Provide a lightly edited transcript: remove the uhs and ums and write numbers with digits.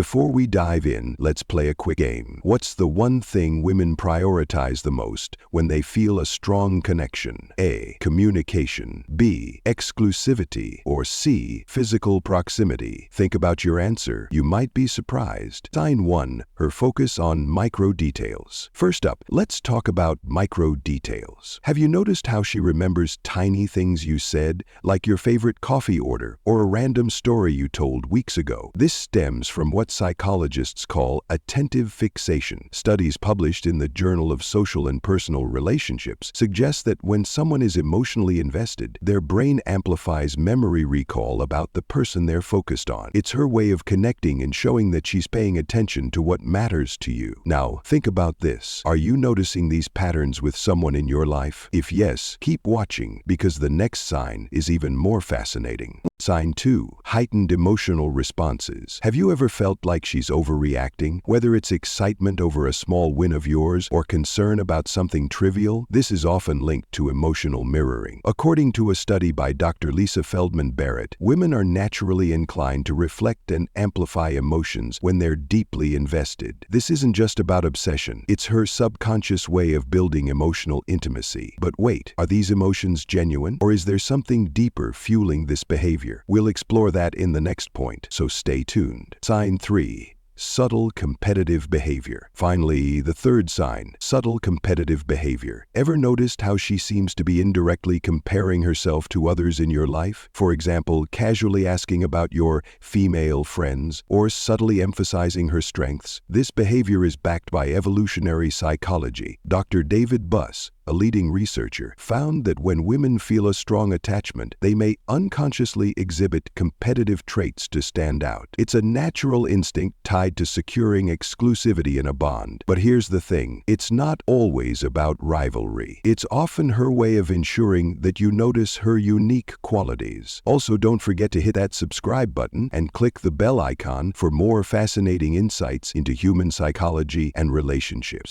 Before we dive in, let's play a quick game. What's the one thing women prioritize the most when they feel a strong connection? A. Communication. B. Exclusivity. Or C. Physical proximity. Think about your answer. You might be surprised. Sign 1. Her focus on micro details. First up, let's talk about micro details. Have you noticed how she remembers tiny things you said, like your favorite coffee order or a random story you told weeks ago? This stems from what psychologists call attentive fixation. Studies published in the Journal of Social and Personal Relationships suggest that when someone is emotionally invested, their brain amplifies memory recall about the person they're focused on. It's her way of connecting and showing that she's paying attention to what matters to you. Now, think about this. Are you noticing these patterns with someone in your life? If yes, keep watching, because the next sign is even more fascinating. Sign 2. Heightened emotional responses. Have you ever felt like she's overreacting? Whether it's excitement over a small win of yours or concern about something trivial, this is often linked to emotional mirroring. According to a study by Dr. Feldman Barrett, women are naturally inclined to reflect and amplify emotions when they're deeply invested. This isn't just about obsession. It's her subconscious way of building emotional intimacy. But wait, are these emotions genuine? Or is there something deeper fueling this behavior? We'll explore that in the next point, so stay tuned. Sign 3. Subtle competitive behavior. Finally, the third sign, subtle competitive behavior. Ever noticed how she seems to be indirectly comparing herself to others in your life? For example, casually asking about your female friends or subtly emphasizing her strengths. This behavior is backed by evolutionary psychology. Dr. David Buss, a leading researcher, found that when women feel a strong attachment, they may unconsciously exhibit competitive traits to stand out. It's a natural instinct tied to securing exclusivity in a bond. But here's the thing, it's not always about rivalry. It's often her way of ensuring that you notice her unique qualities. Also, don't forget to hit that subscribe button and click the bell icon for more fascinating insights into human psychology and relationships.